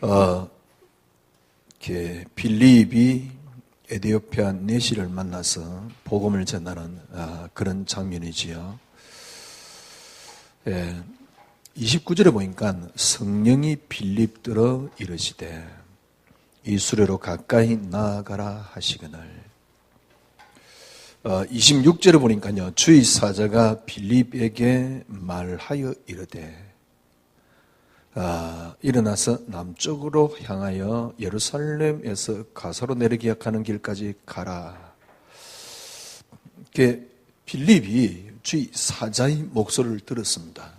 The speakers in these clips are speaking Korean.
어, 이렇게 빌립이 에디오피아 내시를 만나서 복음을 전하는 그런 장면이지요. 29절에 보니까 성령이 빌립들어 이르시되 이 수레로 가까이 나아가라 하시거늘. 26절에 보니까요, 주의 사자가 빌립에게 말하여 이르되 일어나서 남쪽으로 향하여 예루살렘에서 가사로 내리기 하는 길까지 가라. 이렇게 빌립이 주의 사자의 목소리를 들었습니다.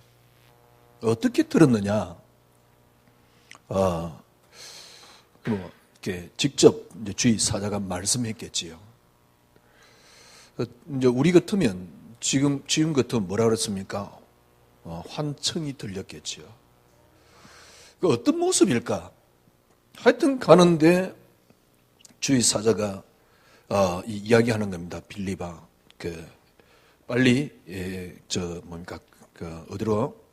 어떻게 들었느냐? 이렇게 직접 이제 주의 사자가 말씀했겠지요. 이제 우리 같으면 지금 같으면 뭐라 그랬습니까? 환청이 들렸겠지요. 그 어떤 모습일까? 하여튼 가는데 주의 사자가 이야기하는 겁니다. 빌립아, 빨리 어디로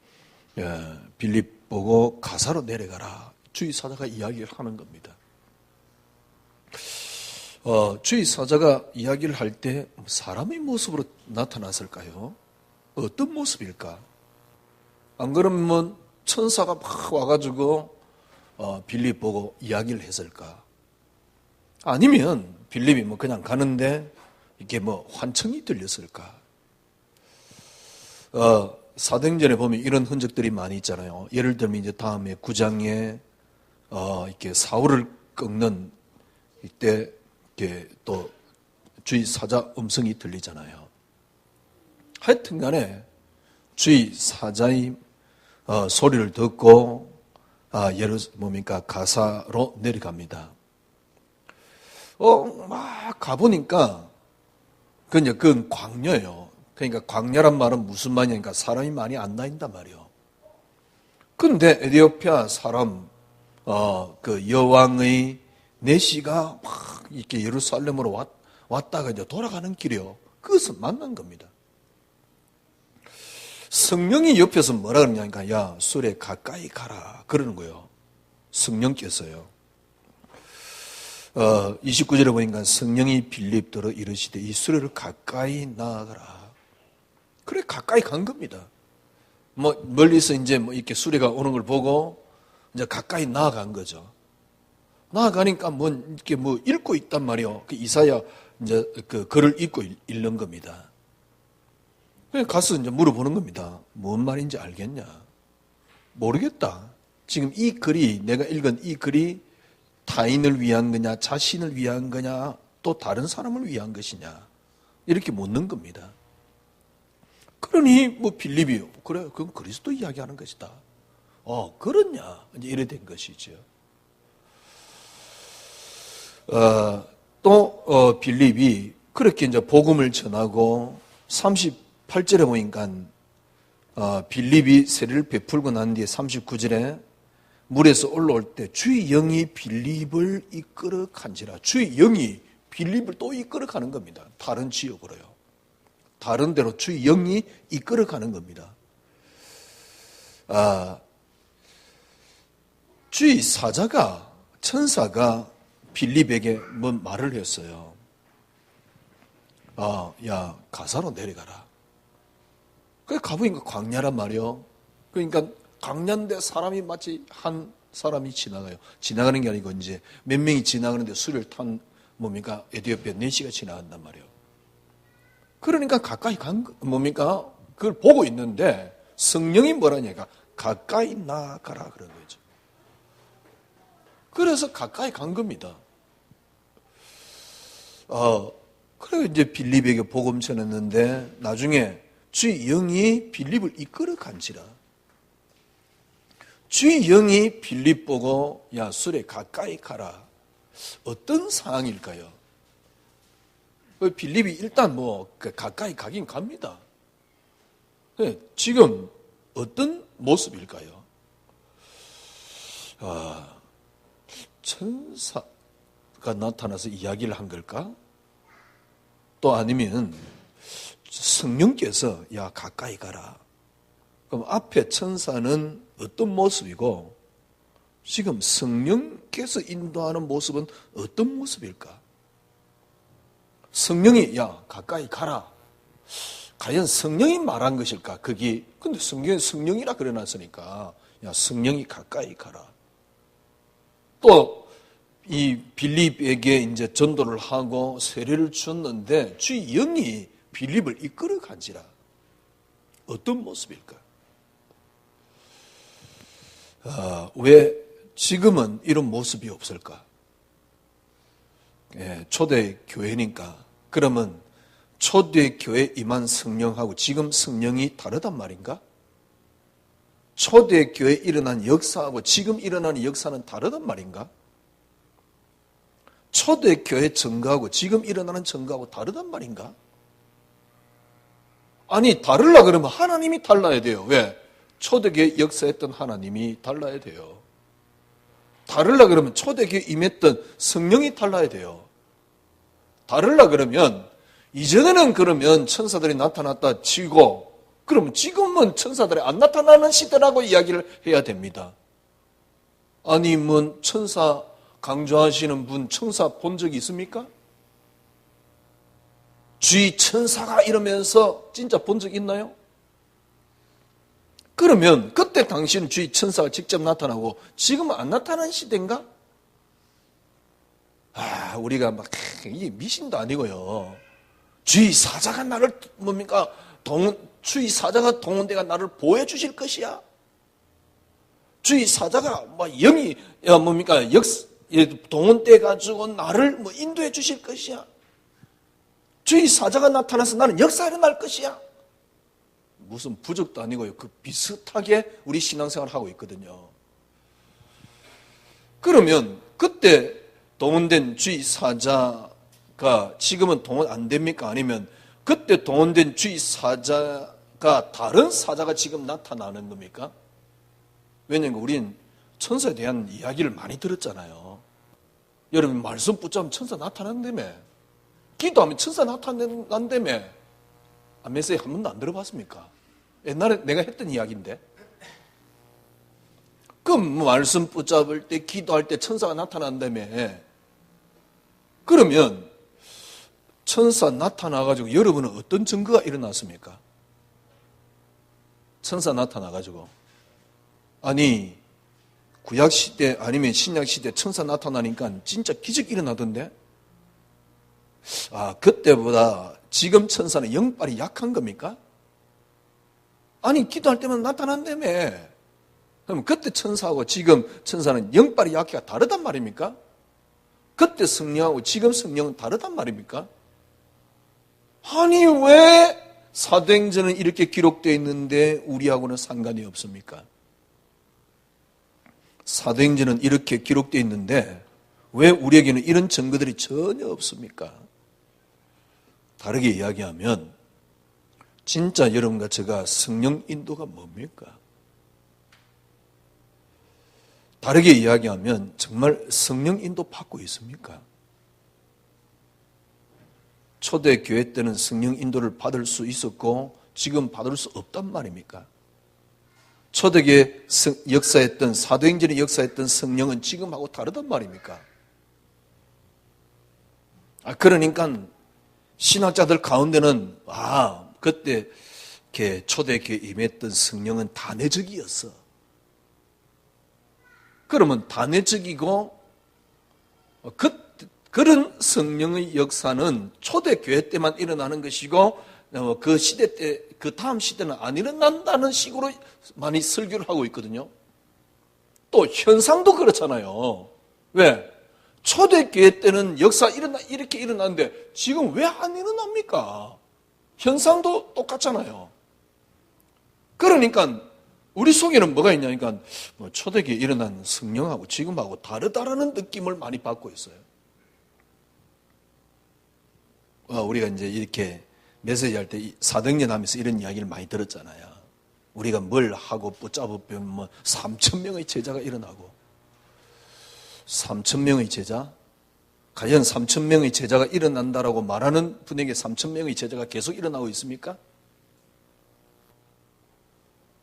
빌립 보고 가사로 내려가라. 주의 사자가 이야기를 하는 겁니다. 주의 사자가 이야기를 할 때 사람의 모습으로 나타났을까요? 어떤 모습일까? 안 그러면 천사가 막 와가지고 빌립 보고 이야기를 했을까? 아니면 빌립이 그냥 가는데 이게 환청이 들렸을까? 사도행전에 보면 이런 흔적들이 많이 있잖아요. 예를 들면 이제 다음에 9장에 이렇게 사울을 꺾는 이때 이렇게 또 주의 사자 음성이 들리잖아요. 하여튼간에 주의 사자의 소리를 듣고 가사로 내려갑니다. 막 가보니까 그건 광야예요. 그러니까 광야란 말은 무슨 말이냐니까 사람이 많이 안 다닌단 말이에요. 근데 에디오피아 사람 그 여왕의 내시가 막 이렇게 예루살렘으로 왔다가 이제 돌아가는 길이요. 그것을 만난 겁니다. 성령이 옆에서 뭐라 그러냐니까 야 수레 가까이 가라 그러는 거예요. 성령께서요. 29절에 보니까 성령이 빌립들어 이르시되 이 수레를 가까이 나아가라. 그래 가까이 간 겁니다. 멀리서 이제 이렇게 수레가 오는 걸 보고 이제 가까이 나아간 거죠. 나아가니까 이렇게 읽고 있단 말이에요. 그 이사야 이제 그 글을 읽는 겁니다. 그래서 가서 이제 물어보는 겁니다. 뭔 말인지 알겠냐? 모르겠다. 지금 이 글이 내가 읽은 이 글이 타인을 위한 거냐, 자신을 위한 거냐, 또 다른 사람을 위한 것이냐 이렇게 묻는 겁니다. 그러니 빌립이 그래 그건 그리스도 이야기하는 것이다. 그렇냐 이제 이래 된 것이죠. 또 빌립이 그렇게 이제 복음을 전하고 38절에 보니까 빌립이 세례를 베풀고 난 뒤에 39절에 물에서 올라올 때 주의 영이 빌립을 이끌어 간지라. 주의 영이 빌립을 또 이끌어 가는 겁니다. 다른 지역으로요. 다른 데로 주의 영이 이끌어 가는 겁니다. 주의 천사가 빌립에게 말을 했어요. 야, 가사로 내려가라. 그래, 가보니까 광야란 말이요. 그러니까 광야인데 사람이 마치 한 사람이 지나가요. 지나가는 게 아니고 이제 몇 명이 지나가는데 수레를 탄 에디오피아 내시가 지나간단 말이에요. 그러니까 가까이 그걸 보고 있는데 성령이 뭐라냐니까 가까이 나가라 그런 거죠. 그래서 가까이 간 겁니다. 그래 이제 빌립에게 복음 전했는데 나중에 주의 영이 빌립을 이끌어 간지라. 주의 영이 빌립 보고 야 수레 가까이 가라. 어떤 상황일까요? 빌립이 일단 가까이 가긴 갑니다. 지금 어떤 모습일까요? 천사가 나타나서 이야기를 한 걸까? 또 아니면 성령께서 야 가까이 가라. 그럼 앞에 천사는 어떤 모습이고 지금 성령께서 인도하는 모습은 어떤 모습일까? 성령이 야 가까이 가라. 과연 성령이 말한 것일까? 근데 성경에 성령이라 그래놨으니까 야 성령이 가까이 가라. 또 이 빌립에게 이제 전도를 하고 세례를 주었는데 주의 영이 빌립을 이끌어 간지라. 어떤 모습일까? 왜 지금은 이런 모습이 없을까? 초대 교회니까. 그러면 초대 교회 임한 성령하고 지금 성령이 다르단 말인가? 초대 교회에 일어난 역사하고 지금 일어나는 역사는 다르단 말인가? 초대 교회 증거하고 지금 일어나는 증거하고 다르단 말인가? 아니 다르려 그러면 하나님이 달라야 돼요. 왜? 초대교회 역사했던 하나님이 달라야 돼요. 다르려 그러면 초대교회 임했던 성령이 달라야 돼요. 다르려 그러면 이전에는 그러면 천사들이 나타났다 치고 그러면 지금은 천사들이 안 나타나는 시대라고 이야기를 해야 됩니다. 아니 뭐 천사 강조하시는 분 천사 본 적이 있습니까? 주의 천사가 이러면서 진짜 본 적 있나요? 그러면 그때 당시는 주의 천사가 직접 나타나고 지금은 안 나타나는 시대인가? 우리가 막 이게 미신도 아니고요. 주의 사자가 나를 주의 사자가 동원대가 나를 보호해 주실 것이야. 주의 사자가 영이 동원돼 가지고 나를 인도해 주실 것이야. 주의 사자가 나타나서 나는 역사가 일어날 것이야. 무슨 부적도 아니고요. 그 비슷하게 우리 신앙생활을 하고 있거든요. 그러면 그때 동원된 주의 사자가 지금은 동원 안 됩니까? 아니면 그때 동원된 주의 사자가 다른 사자가 지금 나타나는 겁니까? 왜냐하면 우린 천사에 대한 이야기를 많이 들었잖아요. 여러분 말씀 붙잡으면 천사 나타난다며. 기도하면 천사 나타난다며. 메시지 한 번도 안 들어봤습니까? 옛날에 내가 했던 이야기인데. 그럼 말씀 붙잡을 때 기도할 때 천사가 나타난다며. 그러면 천사 나타나가지고 여러분은 어떤 증거가 일어났습니까? 천사 나타나가지고 아니 구약시대 아니면 신약시대 천사 나타나니까 진짜 기적이 일어나던데? 그때보다 지금 천사는 영빨이 약한 겁니까? 아니 기도할 때만 나타난다며. 그럼 그때 천사하고 지금 천사는 영빨이 약해가 다르단 말입니까? 그때 성령하고 지금 성령은 다르단 말입니까? 아니 왜 사도행전은 이렇게 기록되어 있는데 우리하고는 상관이 없습니까? 사도행전은 이렇게 기록되어 있는데 왜 우리에게는 이런 증거들이 전혀 없습니까? 다르게 이야기하면 진짜 여러분과 제가 성령 인도가 뭡니까? 다르게 이야기하면 정말 성령 인도 받고 있습니까? 초대교회 때는 성령 인도를 받을 수 있었고 지금 받을 수 없단 말입니까? 초대교회 역사했던 사도행전의 역사했던 성령은 지금하고 다르단 말입니까? 그러니까 신학자들 가운데는 그때 초대교회 임했던 성령은 단회적이었어. 그러면 단회적이고 그런 성령의 역사는 초대교회 때만 일어나는 것이고 그 시대 때 그 다음 시대는 안 일어난다는 식으로 많이 설교를 하고 있거든요. 또 현상도 그렇잖아요. 왜? 초대교회 때는 역사 이렇게 일어났는데 지금 왜 안 일어납니까? 현상도 똑같잖아요. 그러니까 우리 속에는 뭐가 있냐니까 초대교회에 일어난 성령하고 지금하고 다르다라는 느낌을 많이 받고 있어요. 우리가 이제 이렇게 메시지 할 때 사도행전 하면서 이런 이야기를 많이 들었잖아요. 우리가 뭘 하고 붙잡으면 3,000명의 제자가 일어나고 3,000명의 제자? 과연 3,000명의 제자가 일어난다라고 말하는 분에게 3,000명의 제자가 계속 일어나고 있습니까?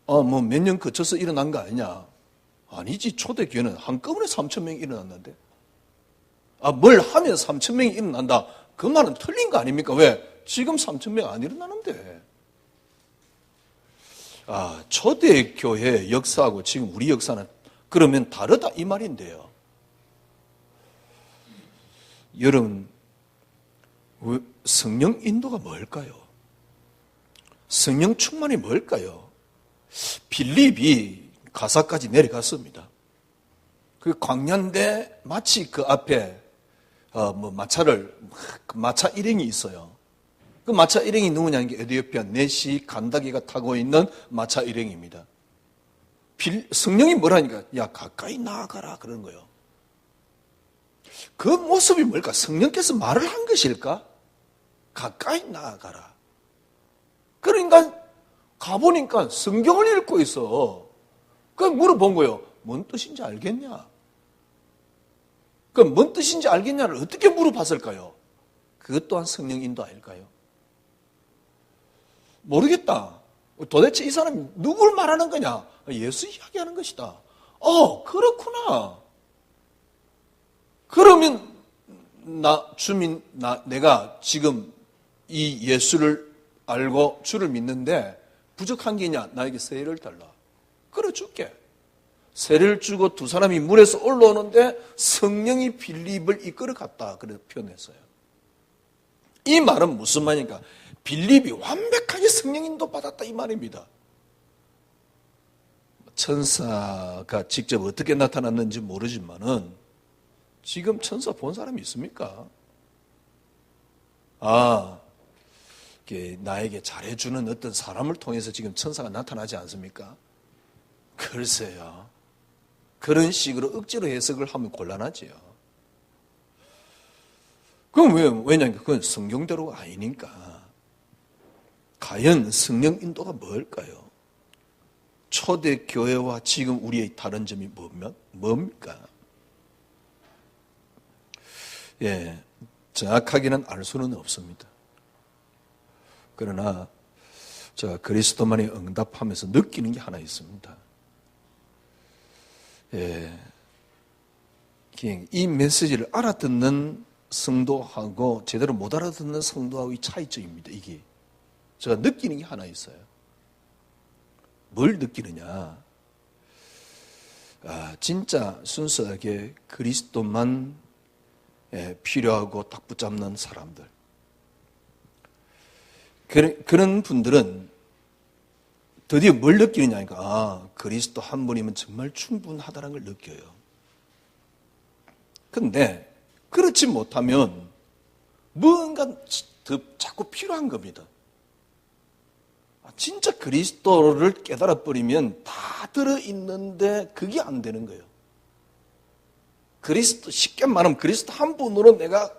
몇 년 거쳐서 일어난 거 아니냐? 아니지, 초대교회는 한꺼번에 3,000명이 일어났는데. 뭘 하면 3,000명이 일어난다. 그 말은 틀린 거 아닙니까? 왜? 지금 3,000명 안 일어나는데. 초대교회 역사하고 지금 우리 역사는 그러면 다르다 이 말인데요. 여러분, 성령 인도가 뭘까요? 성령 충만이 뭘까요? 빌립이 가사까지 내려갔습니다. 그 광야인데 마치 그 앞에 마차 일행이 있어요. 그 마차 일행이 누구냐는 게 에티오피아 네시 간다기가 타고 있는 마차 일행입니다. 성령이 뭐라니까? 야, 가까이 나아가라 그러는 거예요. 그 모습이 뭘까? 성령께서 말을 한 것일까? 가까이 나아가라. 그러니까 가보니까 성경을 읽고 있어. 그럼 물어본 거예요. 뭔 뜻인지 알겠냐? 그럼 뭔 뜻인지 알겠냐를 어떻게 물어봤을까요? 그것 또한 성령 인도 아닐까요? 모르겠다. 도대체 이 사람이 누굴 말하는 거냐? 예수 이야기하는 것이다. 그렇구나. 그러면 내가 지금 이 예수를 알고 주를 믿는데 부족한 게 있냐? 나에게 세례를 달라. 그래 줄게. 세례를 주고 두 사람이 물에서 올라오는데 성령이 빌립을 이끌어갔다. 그렇게 표현했어요. 이 말은 무슨 말입니까? 빌립이 완벽하게 성령 인도 받았다 이 말입니다. 천사가 직접 어떻게 나타났는지 모르지만은 지금 천사 본 사람이 있습니까? 나에게 잘해주는 어떤 사람을 통해서 지금 천사가 나타나지 않습니까? 글쎄요. 그런 식으로 억지로 해석을 하면 곤란하지요. 그럼 왜냐면 그건 성경대로가 아니니까. 과연 성령 인도가 뭘까요? 초대교회와 지금 우리의 다른 점이 뭡니까? 정확하게는 알 수는 없습니다. 그러나 제가 그리스도만이 응답하면서 느끼는 게 하나 있습니다. 이 메시지를 알아듣는 성도하고 제대로 못 알아듣는 성도하고의 차이점입니다. 이게 제가 느끼는 게 하나 있어요. 뭘 느끼느냐? 진짜 순수하게 그리스도만 필요하고 딱 붙잡는 사람들. 그런 분들은 드디어 뭘 느끼느냐니까 그리스도 한 분이면 정말 충분하다는 걸 느껴요. 그런데 그렇지 못하면 뭔가 더 자꾸 필요한 겁니다. 진짜 그리스도를 깨달아버리면 다 들어있는데 그게 안 되는 거예요. 그리스도, 쉽게 말하면 그리스도 한 분으로 내가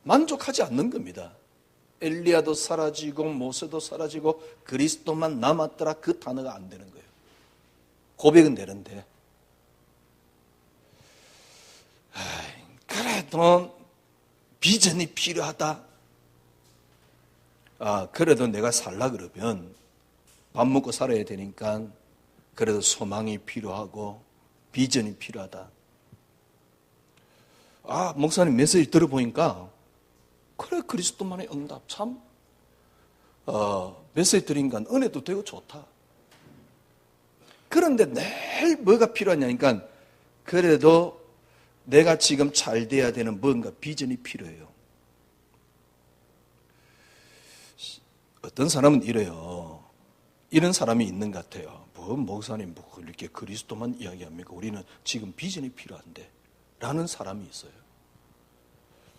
만족하지 않는 겁니다. 엘리야도 사라지고 모세도 사라지고 그리스도만 남았더라 그 단어가 안 되는 거예요. 고백은 되는데 그래도 비전이 필요하다. 그래도 내가 살라 그러면 밥 먹고 살아야 되니까 그래도 소망이 필요하고 비전이 필요하다. 목사님 메시지 들어보니까 그래 그리스도만의 응답 참 메시지 들으니까 은혜도 되고 좋다. 그런데 내일 뭐가 필요하냐니까 그래도 내가 지금 잘 돼야 되는 뭔가 비전이 필요해요. 어떤 사람은 이래요. 이런 사람이 있는 것 같아요. 목사님 이렇게 그리스도만 이야기합니까? 우리는 지금 비전이 필요한데 라는 사람이 있어요.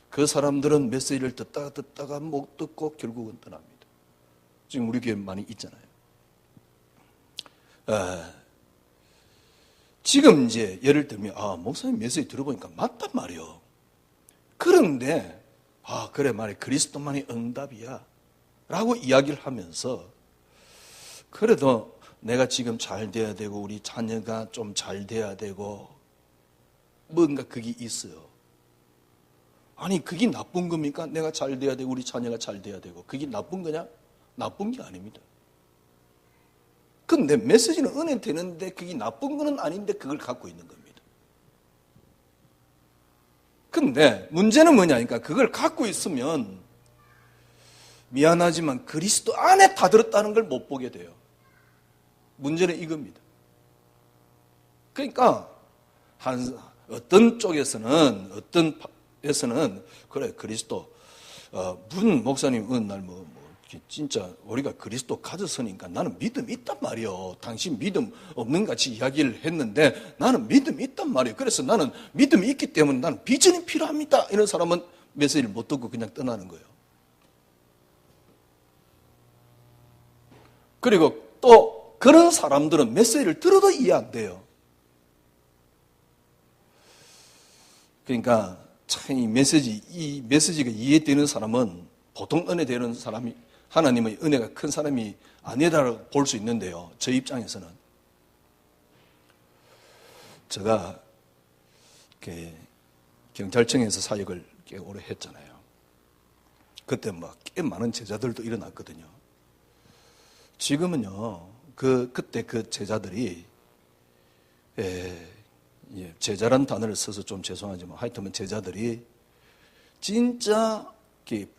그 사람들은 메시지를 듣다가 못 듣고 결국은 떠납니다. 지금 우리 교회 많이 있잖아요. 지금 이제 예를 들면 목사님 메시지 들어보니까 맞단 말이요. 그런데 그래 말이야 그리스도만이 응답이야 라고 이야기를 하면서 그래도 내가 지금 잘 돼야 되고 우리 자녀가 좀 잘 돼야 되고 뭔가 그게 있어요. 아니 그게 나쁜 겁니까? 내가 잘 돼야 되고 우리 자녀가 잘 돼야 되고 그게 나쁜 거냐? 나쁜 게 아닙니다. 근데 메시지는 은혜 되는데 그게 나쁜 거는 아닌데 그걸 갖고 있는 겁니다. 근데 문제는 뭐냐니까 그걸 갖고 있으면 미안하지만 그리스도 안에 다 들었다는 걸 못 보게 돼요. 문제는 이겁니다. 그러니까 어떤 쪽에서는 그래 그리스도 문 목사님 어느 날 진짜 우리가 그리스도 가졌으니까 나는 믿음이 있단 말이요. 당신 믿음 없는 같이 이야기를 했는데 나는 믿음이 있단 말이에요. 그래서 나는 믿음이 있기 때문에 나는 비전이 필요합니다. 이런 사람은 메시지를 못 듣고 그냥 떠나는 거예요. 그리고 또 그런 사람들은 메시지를 들어도 이해 안 돼요. 그러니까 참 이 메시지가 이해되는 사람은 보통 은혜 되는 사람이 하나님의 은혜가 큰 사람이 아니다라고 볼 수 있는데요. 저 입장에서는 제가 경찰청에서 사역을 꽤 오래 했잖아요. 그때 막 꽤 많은 제자들도 일어났거든요. 지금은요, 그때 그 제자들이 제자란 단어를 써서 좀 죄송하지만 하여튼 제자들이 진짜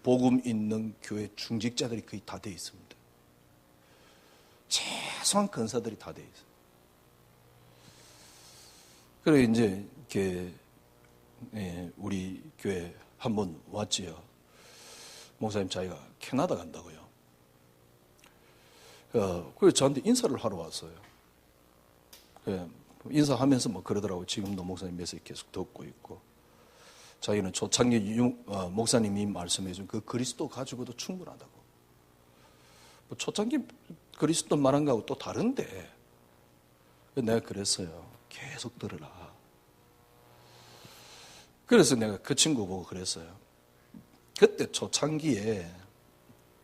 복음 있는 교회 중직자들이 거의 다 돼 있습니다. 최소한 근사들이 다 돼 있어요. 그래 이제 우리 교회 한 번 왔지요. 목사님 자기가 캐나다 간다고요. 그래서 저한테 인사를 하러 왔어요. 인사하면서 그러더라고요. 지금도 목사님 메시지 계속 듣고 있고. 자기는 초창기 목사님이 말씀해 준 그 그리스도 가지고도 충분하다고. 초창기 그리스도 말한 거하고 또 다른데. 내가 그랬어요. 계속 들으라. 그래서 내가 그 친구 보고 그랬어요. 그때 초창기에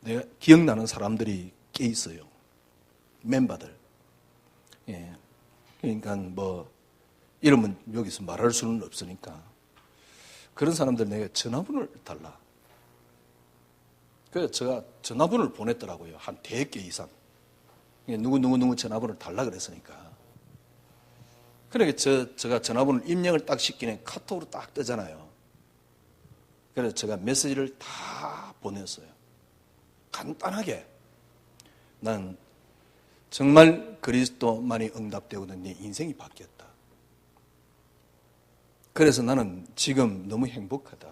내가 기억나는 사람들이 꽤 있어요. 멤버들. 예. 그러니까 이름은 여기서 말할 수는 없으니까. 그런 사람들 내가 전화번호를 달라. 그래서 제가 전화번호를 보냈더라고요. 한 100개 이상. 누구 전화번호를 달라 그랬으니까. 그러니까 제가 전화번호를 입력을 딱 시키네 카톡으로 딱 뜨잖아요. 그래서 제가 메시지를 다 보냈어요. 간단하게. 난 정말 그리스도만이 응답되고는 내 인생이 바뀌었다. 그래서 나는 지금 너무 행복하다.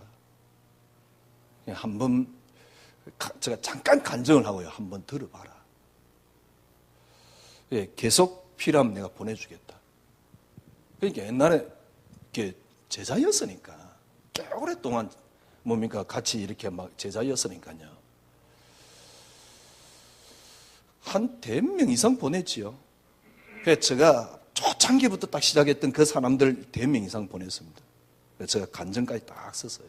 한번 제가 잠깐 간증을 하고요. 한번 들어봐라. 계속 필요하면 내가 보내주겠다. 그러니까 옛날에 제자였으니까 꽤 오랫동안 같이 이렇게 제자였으니까요. 한 100명 이상 보냈지요. 그래서 제가 초창기부터 딱 시작했던 그 사람들 100명 이상 보냈습니다. 그래서 제가 간증까지 딱 썼어요.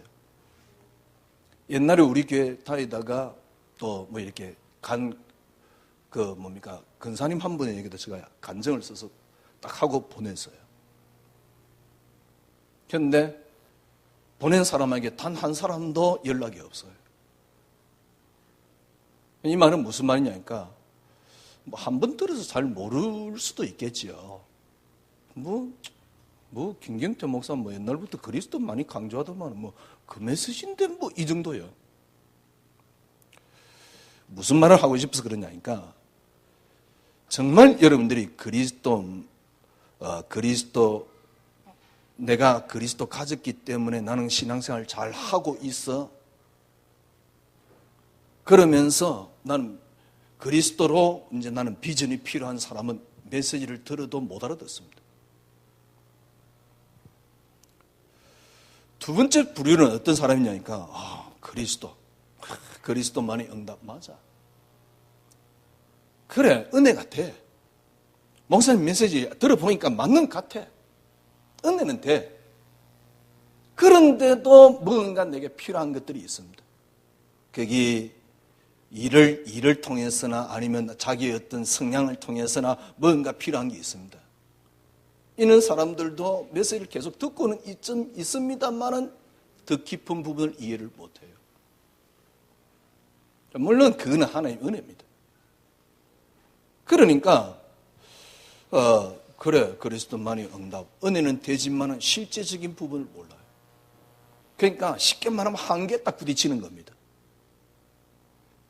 옛날에 우리 교회 다니다가 또 이렇게 근사님 한 분에게도 제가 간증을 써서 딱 하고 보냈어요. 그런데 보낸 사람에게 단 한 사람도 연락이 없어요. 이 말은 무슨 말이냐니까 한 번 들어서 잘 모를 수도 있겠지요. 김경태 목사 옛날부터 그리스도 많이 강조하더만 그 메시지인데 이 정도요. 무슨 말을 하고 싶어서 그러냐니까 정말 여러분들이 내가 그리스도 가졌기 때문에 나는 신앙생활 잘 하고 있어. 그러면서 나는 그리스도로 이제 나는 비전이 필요한 사람은 메시지를 들어도 못 알아듣습니다. 두 번째 부류는 어떤 사람이냐니까 그리스도만이 응답 맞아. 그래 은혜 같아. 목사님 메시지 들어보니까 맞는 것 같아. 은혜는 돼. 그런데도 뭔가 내게 필요한 것들이 있습니다. 그게 일을 통해서나 아니면 자기의 어떤 성향을 통해서나 뭔가 필요한 게 있습니다. 이런 사람들도 메시지를 계속 듣고는 있습니다만은 더 깊은 부분을 이해를 못해요. 물론 그거는 하나의 은혜입니다. 그러니까 그래, 그리스도만이 응답. 은혜는 되지만은 실제적인 부분을 몰라요. 그러니까 쉽게 말하면 한계에 딱 부딪히는 겁니다.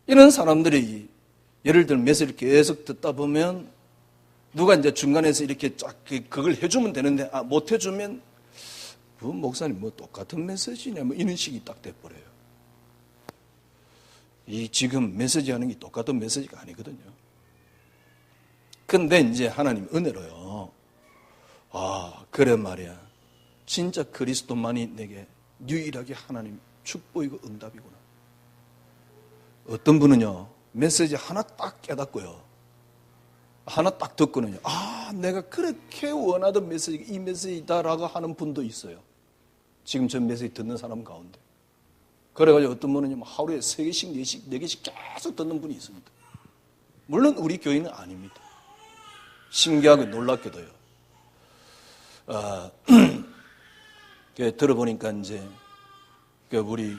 이런 사람들이 예를 들면 메시지를 계속 듣다 보면 누가 이제 중간에서 이렇게 쫙 그걸 해주면 되는데 못 해주면 그 목사님 뭐 똑같은 메시지네 뭐 이런 식이 딱 돼버려요. 이 지금 메시지 하는 게 똑같은 메시지가 아니거든요. 근데 이제 하나님 은혜로요. 그래 말이야. 진짜 그리스도만이 내게 유일하게 하나님 축복이고 응답이구나. 어떤 분은요, 메시지 하나 딱 깨닫고요. 하나 딱 듣고는요. 내가 그렇게 원하던 메시지가 이 메시지다라고 하는 분도 있어요. 지금 저 메시지 듣는 사람 가운데. 그래가지고 어떤 분은 하루에 3개씩, 4개씩, 4개씩 계속 듣는 분이 있습니다. 물론 우리 교인은 아닙니다. 신기하게 놀랍게도요. 들어보니까 이제 우리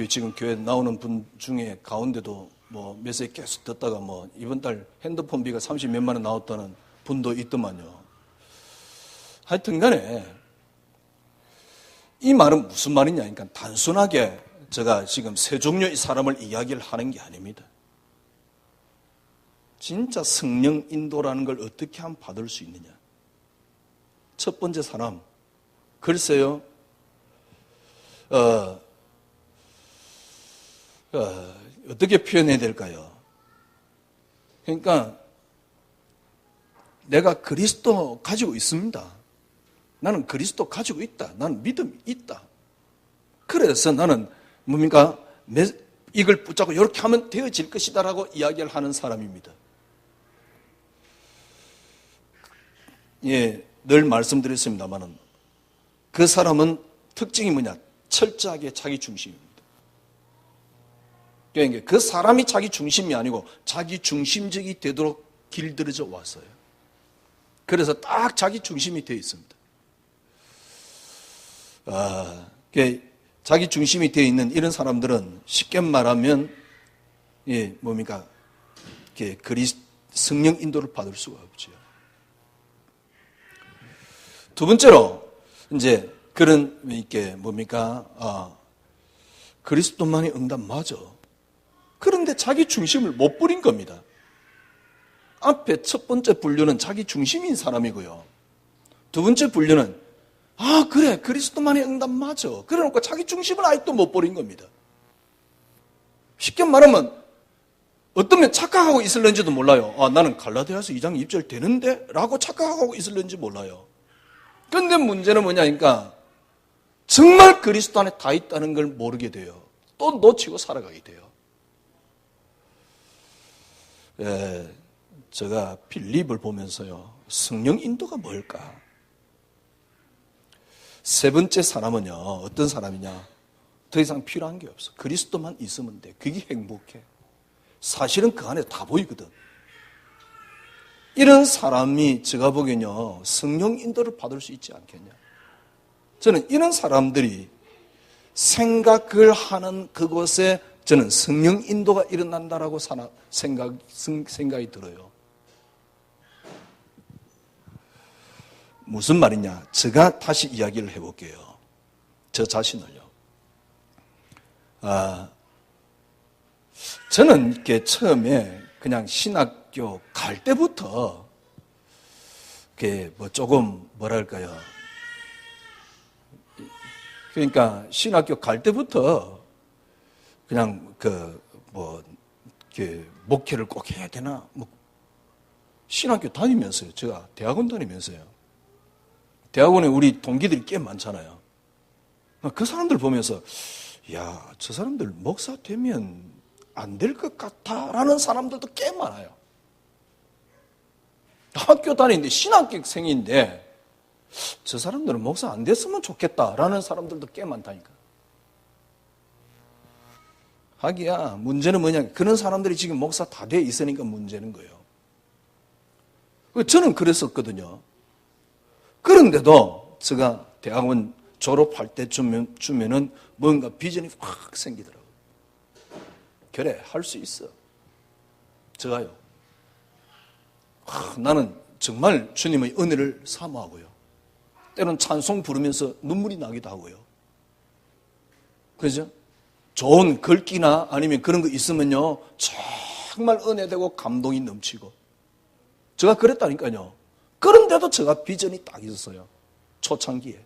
지금 교회 나오는 분 중에 가운데도 뭐 메시지 계속 듣다가 뭐 이번 달 핸드폰비가 30몇만 원 나왔다는 분도 있더만요. 하여튼 간에 이 말은 무슨 말이냐. 그러니까 단순하게 제가 지금 세 종류의 사람을 이야기를 하는 게 아닙니다. 진짜 성령 인도라는 걸 어떻게 하면 받을 수 있느냐. 첫 번째 사람, 글쎄요, 어떻게 표현해야 될까요? 그러니까 내가 그리스도 가지고 있습니다. 나는 그리스도 가지고 있다. 나는 믿음이 있다. 그래서 나는 뭡니까? 이걸 붙잡고 이렇게 하면 되어질 것이다라고 이야기를 하는 사람입니다. 예, 늘 말씀드렸습니다만은 그 사람은 특징이 뭐냐? 철저하게 자기 중심입니다. 그러니까 그 사람이 자기 중심이 아니고 자기 중심적이 되도록 길들여져 왔어요. 그래서 딱 자기 중심이 되어 있습니다. 자기 중심이 되어 있는 이런 사람들은 쉽게 말하면 뭡니까? 성령 인도를 받을 수가 없죠. 두 번째로 이제 그런 뭡니까? 그리스도만이 응답 맞아. 그런데 자기 중심을 못 부린 겁니다. 앞에 첫 번째 분류는 자기 중심인 사람이고요. 두 번째 분류는 그래, 그리스도만이 응답 맞아. 그래놓고 자기 중심을 아직도 못 버린 겁니다. 쉽게 말하면 어떤 착각하고 있을는지도 몰라요. 나는 갈라디아서 2장 2절 되는데? 라고 착각하고 있을는지 몰라요. 그런데 문제는 뭐냐니까 정말 그리스도 안에 다 있다는 걸 모르게 돼요. 또 놓치고 살아가게 돼요. 제가 빌립을 보면서요. 성령 인도가 뭘까? 세 번째 사람은요. 어떤 사람이냐? 더 이상 필요한 게 없어. 그리스도만 있으면 돼. 그게 행복해. 사실은 그 안에 다 보이거든. 이런 사람이 제가 보기엔요. 성령 인도를 받을 수 있지 않겠냐. 저는 이런 사람들이 생각을 하는 그곳에 저는 성령 인도가 일어난다라고 생각이 들어요. 무슨 말이냐? 제가 다시 이야기를 해볼게요. 저 자신을요. 저는 이렇게 처음에 그냥 신학교 갈 때부터 조금 뭐랄까요? 그러니까 신학교 갈 때부터 그냥 목회를 꼭 해야 되나? 신학교 다니면서요. 제가 대학원 다니면서요. 대학원에 우리 동기들이 꽤 많잖아요. 그 사람들 보면서 저 사람들 목사 되면 안 될 것 같아라는 사람들도 꽤 많아요. 학교 다니는데 신학생인데 저 사람들은 목사 안 됐으면 좋겠다라는 사람들도 꽤 많다니까. 하기야 문제는 뭐냐? 그런 사람들이 지금 목사 다 돼 있으니까 문제는 거예요. 저는 그랬었거든요. 그런데도 제가 대학원 졸업할 때쯤에는 뭔가 비전이 확 생기더라고요. 그래, 할 수 있어. 제가요. 나는 정말 주님의 은혜를 사모하고요. 때로는 찬송 부르면서 눈물이 나기도 하고요. 그죠? 좋은 글귀나 아니면 그런 거 있으면요, 정말 은혜되고 감동이 넘치고. 제가 그랬다니까요. 그런데도 제가 비전이 딱 있었어요. 초창기에.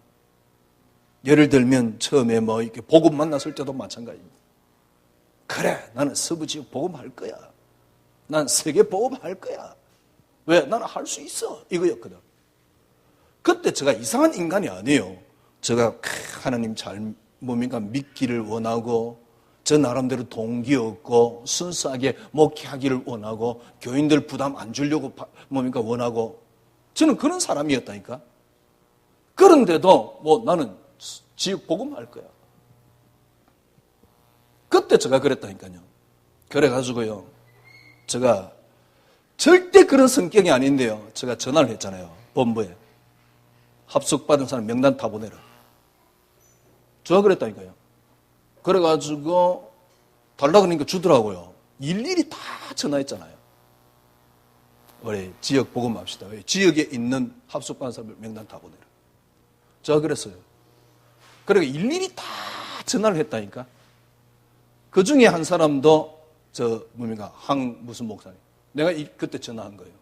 예를 들면 처음에 뭐 이렇게 복음 만났을 때도 마찬가지입니다. 그래, 나는 서부지역 복음 할 거야. 난 세계 복음 할 거야. 왜? 나는 할 수 있어. 이거였거든. 그때 제가 이상한 인간이 아니에요. 제가 하나님 잘 뭡니까 믿기를 원하고 저 나름대로 동기 없고 순수하게 목회하기를 원하고 교인들 부담 안 주려고 뭡니까 원하고 저는 그런 사람이었다니까. 그런데도 뭐 나는 지역 복음할 거야. 그때 제가 그랬다니까요. 그래가지고요. 제가 절대 그런 성격이 아닌데요. 제가 전화를 했잖아요. 본부에. 합숙받은 사람 명단 다 보내라. 제가 그랬다니까요. 그래가지고 달라 그러니까 주더라고요. 일일이 다 전화했잖아요. 우리 지역 복음합시다. 지역에 있는 합숙받은 사람 명단 다 보내라. 제가 그랬어요. 그러니까 일일이 다 전화를 했다니까. 그 중에 한 사람도 무슨 목사님. 내가 그때 전화한 거예요.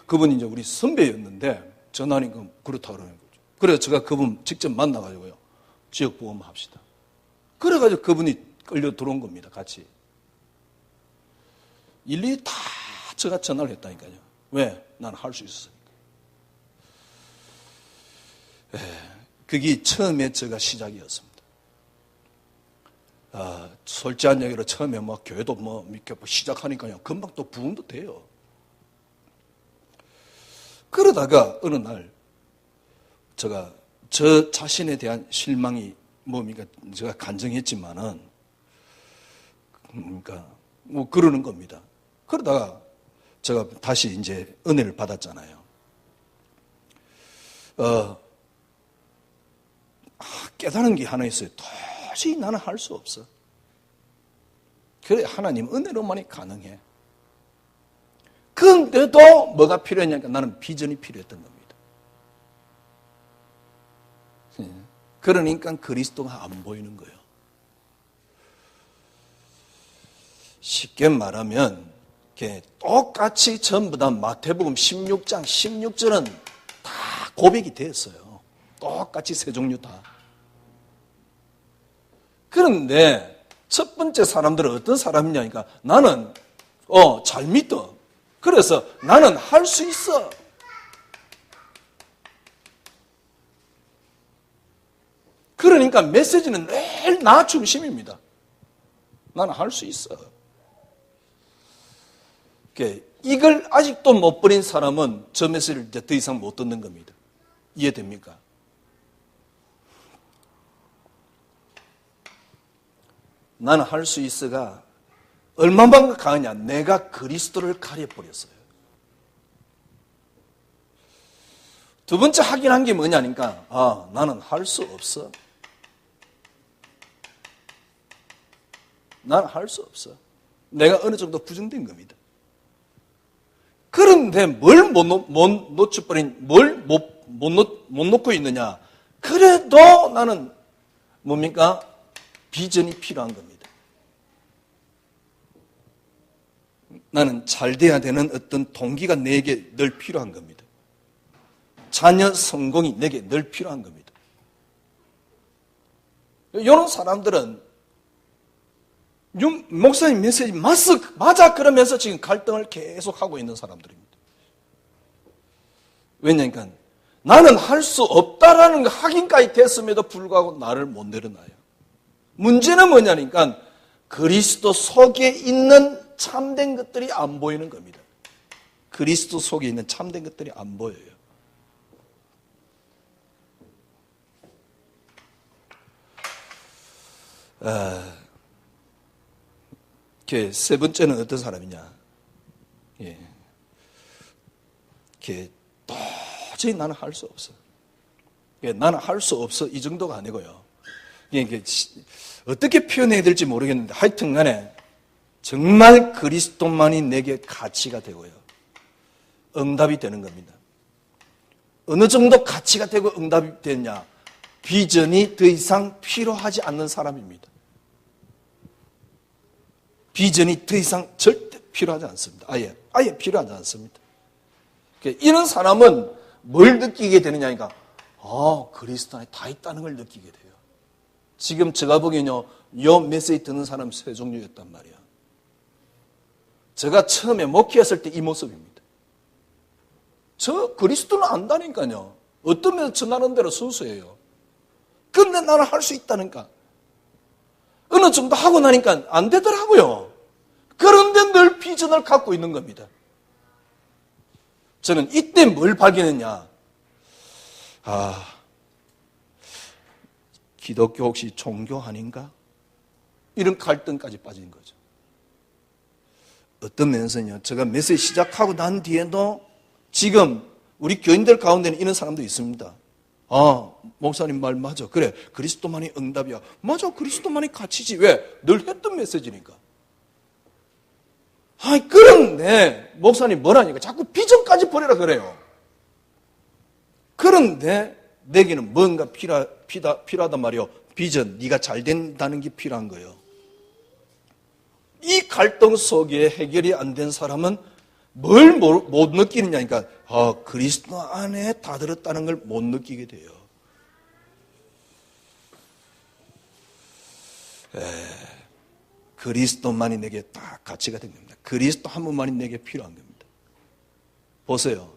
그분이 이제 우리 선배였는데 전화하니까 그렇다 그러는 거죠. 그래서 제가 그분 직접 만나가지고요. 지역 보험 합시다. 그래가지고 그분이 끌려 들어온 겁니다. 같이. 일일이 다 제가 전화를 했다니까요. 왜? 난 할 수 있었으니까. 그게 처음에 제가 시작이었습니다. 솔직한 얘기로 처음에 교회도 이렇게 시작하니까요. 금방 또 부흥도 돼요. 그러다가 어느 날 제가 저 자신에 대한 실망이 뭡니까 제가 간증했지만은 그러는 겁니다. 그러다가 제가 다시 이제 은혜를 받았잖아요. 깨달은 게 하나 있어요. 도저히 나는 할 수 없어. 그래 하나님 은혜로만이 가능해. 그런데도 뭐가 필요했냐니까 나는 비전이 필요했던 겁니다. 그러니까 그리스도가 안 보이는 거예요. 쉽게 말하면 똑같이 전부 다 마태복음 16장 16절은 다 고백이 됐어요. 똑같이 세 종류 다. 그런데 첫 번째 사람들은 어떤 사람이냐니까 나는 잘 믿어. 그래서 나는 할 수 있어. 그러니까 메시지는 늘 나 중심입니다. 나는 할 수 있어. 이걸 아직도 못 버린 사람은 저 메시지를 이제 더 이상 못 듣는 겁니다. 이해됩니까? 나는 할 수 있어가 얼마만큼 강하냐? 내가 그리스도를 가려버렸어요. 두 번째 확인한 게 뭐냐니까 나는 할 수 없어. 나는 할 수 없어. 내가 어느 정도 부정된 겁니다. 그런데 뭘 못 놓고 있느냐? 그래도 나는 비전이 필요한 겁니다. 나는 잘 돼야 되는 어떤 동기가 내게 늘 필요한 겁니다. 자녀 성공이 내게 늘 필요한 겁니다. 이런 사람들은 목사님 메시지 맞아 그러면서 지금 갈등을 계속 하고 있는 사람들입니다. 왜냐니까 나는 할 수 없다라는 확인까지 됐음에도 불구하고 나를 못 내려놔요. 문제는 뭐냐니까 그리스도 속에 있는 참된 것들이 안 보이는 겁니다. 그리스도 속에 있는 참된 것들이 안 보여요. 세 번째는 어떤 사람이냐? 도저히 나는 할 수 없어. 나는 할 수 없어 이 정도가 아니고요. 어떻게 표현해야 될지 모르겠는데 하여튼 간에 정말 그리스도만이 내게 가치가 되고요. 응답이 되는 겁니다. 어느 정도 가치가 되고 응답이 되냐? 비전이 더 이상 필요하지 않는 사람입니다. 비전이 더 이상 절대 필요하지 않습니다. 아예 필요하지 않습니다. 이런 사람은 뭘 느끼게 되느냐니까, 그리스도 안에 다 있다는 걸 느끼게 돼요. 지금 제가 보기엔요, 요 메시지 듣는 사람 세 종류였단 말이야. 제가 처음에 목회했을 때 이 모습입니다. 저 그리스도는 안다니까요. 어떤 면에서 저 나름대로 순수해요. 근데 나는 할 수 있다니까. 어느 정도 하고 나니까 안 되더라고요. 그런데 늘 비전을 갖고 있는 겁니다. 저는 이때 뭘 발견했냐. 기독교 혹시 종교 아닌가? 이런 갈등까지 빠진 거죠. 어떤 면에서는요, 제가 메시지 시작하고 난 뒤에도 지금 우리 교인들 가운데는 이런 사람도 있습니다. 목사님 말 맞아. 그래, 그리스도만이 응답이야. 맞아, 그리스도만이 가치지. 왜? 늘 했던 메시지니까. 그런데 목사님 뭐라니까 자꾸 비전까지 버리라 그래요. 그런데 내게는 뭔가 필요하단 말이요. 비전, 네가 잘 된다는 게 필요한 거예요. 이 갈등 속에 해결이 안 된 사람은 뭘 못 느끼느냐니까, 그리스도 안에 다 들었다는 걸 못 느끼게 돼요. 그리스도만이 내게 다 가치가 된 겁니다. 그리스도 한 분만이 내게 필요한 겁니다. 보세요.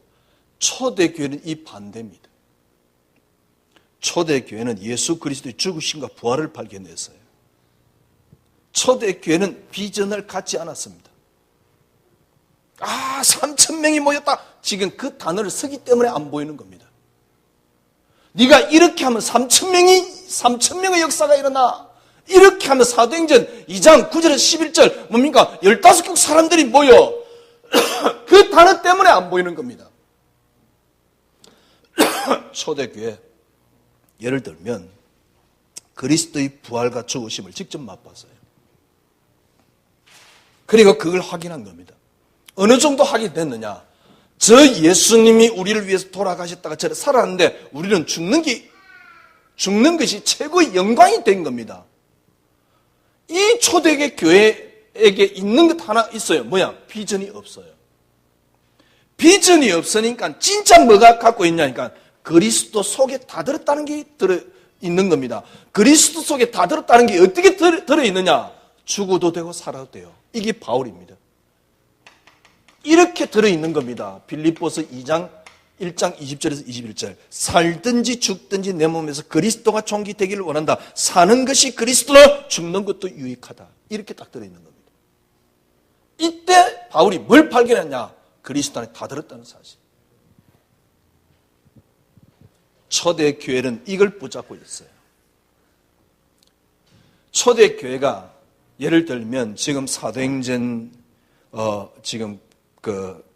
초대교회는 이 반대입니다. 초대교회는 예수 그리스도의 죽으심과 부활을 발견했어요. 초대교회는 비전을 갖지 않았습니다. 3,000명이 모였다. 지금 그 단어를 쓰기 때문에 안 보이는 겁니다. 네가 이렇게 하면 3,000명의 역사가 일어나. 이렇게 하면 사도행전 2장 9절에서 11절 뭡니까? 15국 사람들이 모여. 그 단어 때문에 안 보이는 겁니다. 초대교회, 예를 들면 그리스도의 부활과 죽으심을 직접 맛봤어요. 그리고 그걸 확인한 겁니다. 어느 정도 하게 됐느냐? 저 예수님이 우리를 위해서 돌아가셨다가 저를 살았는데 우리는 죽는 것이 최고의 영광이 된 겁니다. 이 초대교회 교회에게 있는 것 하나 있어요. 뭐야? 비전이 없어요. 비전이 없으니까 진짜 뭐가 갖고 있냐니까 그리스도 속에 다 들었다는 게 들어있는 겁니다. 그리스도 속에 다 들었다는 게 어떻게 들어있느냐? 죽어도 되고 살아도 돼요. 이게 바울입니다. 이렇게 들어있는 겁니다. 빌립보서 2장 1장 20절에서 21절. 살든지 죽든지 내 몸에서 그리스도가 총기되기를 원한다. 사는 것이 그리스도로 죽는 것도 유익하다. 이렇게 딱 들어있는 겁니다. 이때 바울이 뭘 발견했냐? 그리스도 안에 다 들었다는 사실. 초대교회는 이걸 붙잡고 있어요. 초대교회가 예를 들면 지금 사도행전 지금 그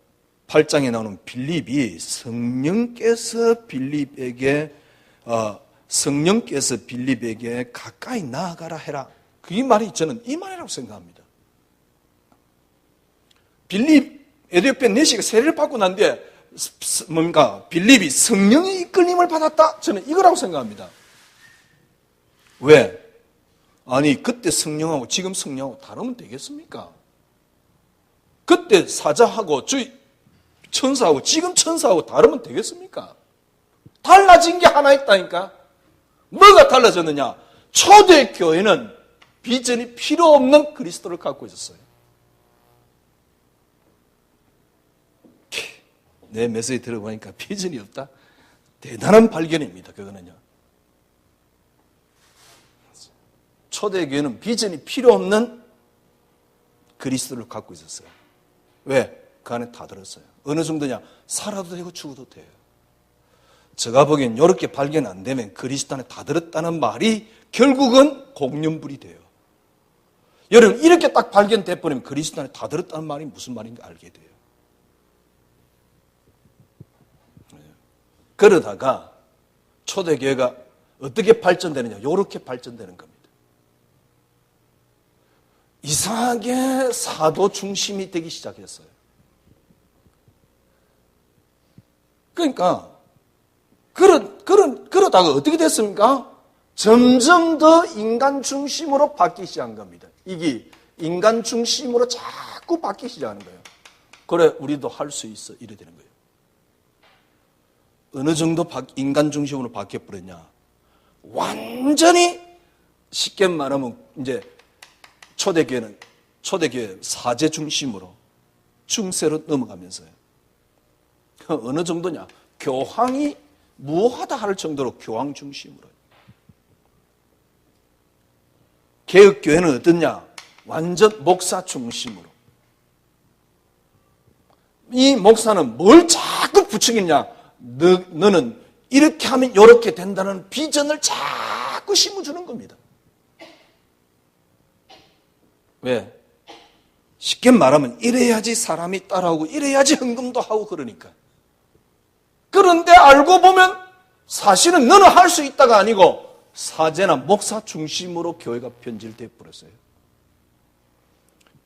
8장에 나오는 빌립이 성령께서 빌립에게 가까이 나아가라 해라. 그 말이 저는 이 말이라고 생각합니다. 빌립 에티오피아 내시가 세례를 받고 난 뒤에 뭔가 빌립이 성령의 이끌림을 받았다. 저는 이거라고 생각합니다. 왜? 아니 그때 성령하고 지금 성령하고 다르면 되겠습니까? 그때 사자하고 천사하고 지금 천사하고 다르면 되겠습니까? 달라진 게 하나 있다니까. 뭐가 달라졌느냐? 초대교회는 비전이 필요 없는 그리스도를 갖고 있었어요. 내 메시지 들어보니까 비전이 없다? 대단한 발견입니다. 그거는요. 초대교회는 비전이 필요 없는 그리스도를 갖고 있었어요. 왜? 그 안에 다 들었어요. 어느 정도냐? 살아도 되고 죽어도 돼요. 제가 보기엔 이렇게 발견 안 되면 그리스도 안에 다 들었다는 말이 결국은 공연불이 돼요. 여러분 이렇게 딱 발견돼 버리면 그리스도 안에 다 들었다는 말이 무슨 말인가 알게 돼요. 그러다가 초대교회가 어떻게 발전되느냐? 이렇게 발전되는 겁니다. 이상하게 사도 중심이 되기 시작했어요. 그러니까 그러다가 어떻게 됐습니까? 점점 더 인간 중심으로 바뀌기 시작한 겁니다. 이게 인간 중심으로 자꾸 바뀌기 시작하는 거예요. 그래, 우리도 할 수 있어. 이래 되는 거예요. 어느 정도 인간 중심으로 바뀌어버렸냐? 완전히 쉽게 말하면 이제 초대교회 사제 중심으로 중세로 넘어가면서요. 어느 정도냐? 교황이 무엇하다 할 정도로 교황 중심으로. 개혁교회는 어떠냐? 완전 목사 중심으로. 이 목사는 뭘 자꾸 부추기냐? 너는 이렇게 하면 이렇게 된다는 비전을 자꾸 심어주는 겁니다. 왜? 쉽게 말하면 이래야지 사람이 따라오고 이래야지 헌금도 하고 그러니까. 그런데 알고 보면 사실은 너는 할 수 있다가 아니고 사제나 목사 중심으로 교회가 변질되어 버렸어요.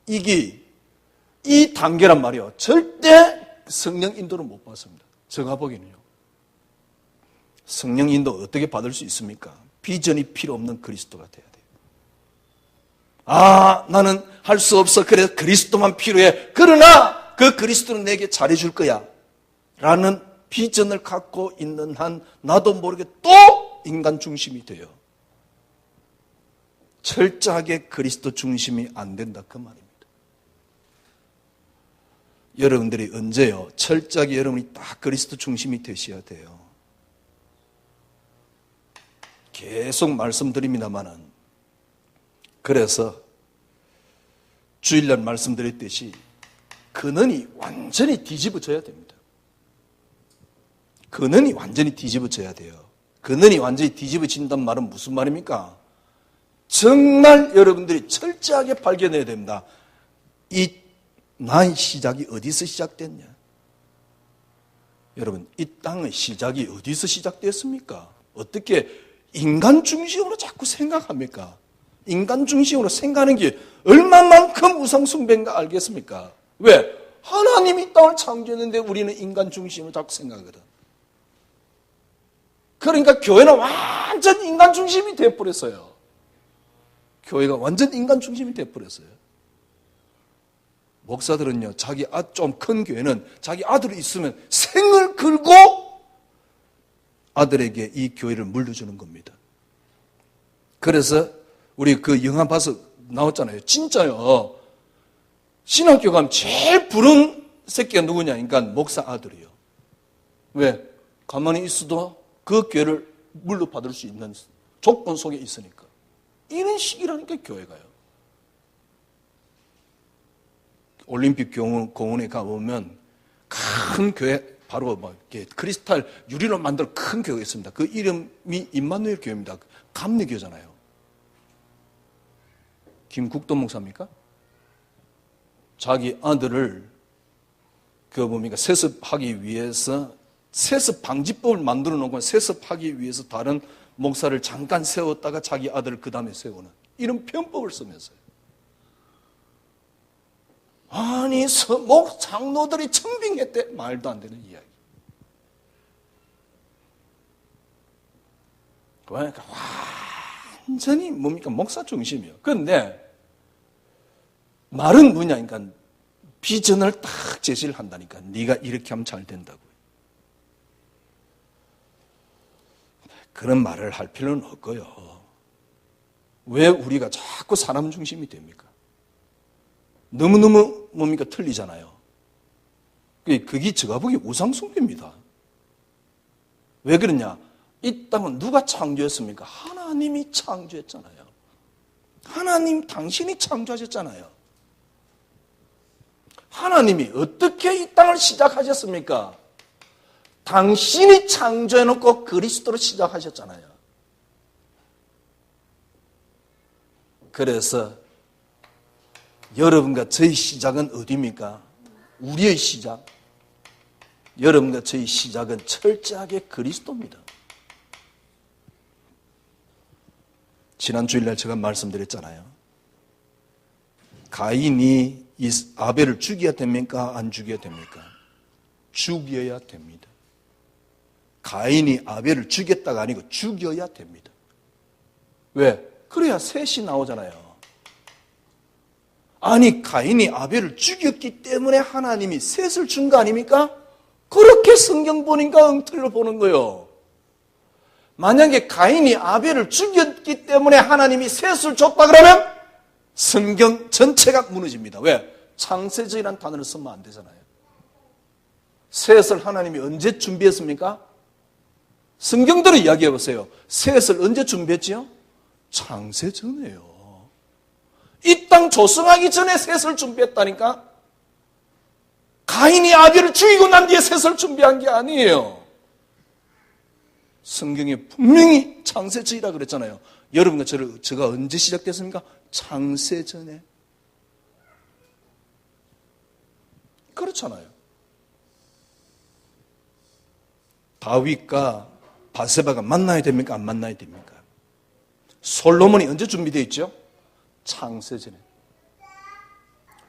이 단계란 말이요. 절대 성령 인도를 못 받습니다. 제가 보기에는요. 성령 인도 어떻게 받을 수 있습니까? 비전이 필요 없는 그리스도가 돼야 돼요. 아, 나는 할 수 없어. 그래서 그리스도만 필요해. 그러나 그 그리스도는 내게 잘해줄 거야. 라는 비전을 갖고 있는 한 나도 모르게 또 인간 중심이 돼요. 철저하게 그리스도 중심이 안 된다 그 말입니다. 여러분들이 언제요? 철저하게 여러분이 딱 그리스도 중심이 되셔야 돼요. 계속 말씀드립니다마는 그래서 주일날 말씀드렸듯이 근원이 완전히 뒤집어져야 됩니다. 근원이 완전히 뒤집어져야 돼요. 근원이 완전히 뒤집어진단 말은 무슨 말입니까? 정말 여러분들이 철저하게 발견해야 됩니다. 이 나의 시작이 어디서 시작됐냐? 여러분, 이 땅의 시작이 어디서 시작됐습니까? 어떻게 인간 중심으로 자꾸 생각합니까? 인간 중심으로 생각하는 게 얼마만큼 우상숭배인가 알겠습니까? 왜? 하나님이 땅을 창조했는데 우리는 인간 중심으로 자꾸 생각하거든. 그러니까 교회는 완전 인간 중심이 되어버렸어요. 교회가 완전 인간 중심이 되어버렸어요. 목사들은요, 자기 좀 큰 교회는 자기 아들이 있으면 생을 걸고 아들에게 이 교회를 물려주는 겁니다. 그래서 우리 그 영화 봐서 나왔잖아요. 진짜요. 신학교 가면 제일 부른 새끼가 누구냐? 그러니까 목사 아들이요. 왜? 가만히 있어도 그 교회를 물려받을 수 있는 조건 속에 있으니까. 이런 식이라니까 교회가요. 올림픽 공원에 가보면 큰 교회, 바로 막 이렇게 크리스탈 유리로 만든 큰 교회가 있습니다. 그 이름이 임마누엘 교회입니다. 감리교잖아요. 김국도 목사입니까? 자기 아들을 뭡니까? 세습하기 위해서 세습 방지법을 만들어 놓고 세습하기 위해서 다른 목사를 잠깐 세웠다가 자기 아들을 그 다음에 세우는 이런 편법을 쓰면서요. 아니, 장로들이 청빙했대. 말도 안 되는 이야기. 그러니까 완전히 뭡니까? 목사 중심이요. 그런데 말은 뭐냐? 그러니까 비전을 딱 제시를 한다니까. 네가 이렇게 하면 잘 된다고요. 그런 말을 할 필요는 없고요. 왜 우리가 자꾸 사람 중심이 됩니까? 너무너무 뭡니까? 틀리잖아요. 그게 제가 보기에 우상숭배입니다. 왜 그러냐? 이 땅은 누가 창조했습니까? 하나님이 창조했잖아요. 하나님 당신이 창조하셨잖아요. 하나님이 어떻게 이 땅을 시작하셨습니까? 당신이 창조해놓고 그리스도로 시작하셨잖아요. 그래서 여러분과 저희 시작은 어디입니까? 우리의 시작. 여러분과 저희 시작은 철저하게 그리스도입니다. 지난 주일날 제가 말씀드렸잖아요. 가인이 아벨을 죽여야 됩니까? 안 죽여야 됩니까? 죽여야 됩니다. 가인이 아벨을 죽였다가 아니고 죽여야 됩니다. 왜? 그래야 셋이 나오잖아요. 아니, 가인이 아벨을 죽였기 때문에 하나님이 셋을 준 거 아닙니까? 그렇게 성경 보니까 엉터리로 보는 거예요. 만약에 가인이 아벨을 죽였기 때문에 하나님이 셋을 줬다 그러면 성경 전체가 무너집니다. 왜? 창세전이라는 단어를 쓰면 안 되잖아요. 셋을 하나님이 언제 준비했습니까? 성경대로 이야기해 보세요. 셋을 언제 준비했지요? 창세전이에요. 이 땅 조성하기 전에 셋을 준비했다니까? 가인이 아벨을 죽이고 난 뒤에 셋을 준비한 게 아니에요. 성경에 분명히 창세전이라 그랬잖아요. 여러분과 저가 언제 시작됐습니까? 창세전에. 그렇잖아요. 다윗과 바세바가 만나야 됩니까? 안 만나야 됩니까? 솔로몬이 언제 준비되어 있죠? 창세전에.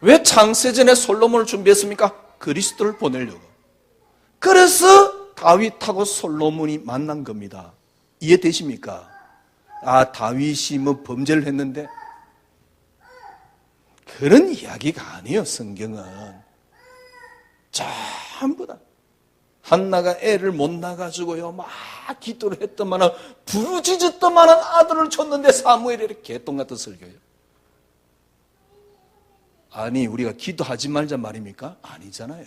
왜 창세전에 솔로몬을 준비했습니까? 그리스도를 보내려고. 그래서 다윗하고 솔로몬이 만난 겁니다. 이해되십니까? 아, 다윗이 뭐 범죄를 했는데 그런 이야기가 아니에요. 성경은 전부 다 한나가 애를 못 낳아가지고요 막 기도를 했더만은 부르짖었더만은 아들을 줬는데 사무엘이 이렇게 개똥 같은 설교예요. 아니, 우리가 기도하지 말자 말입니까? 아니잖아요.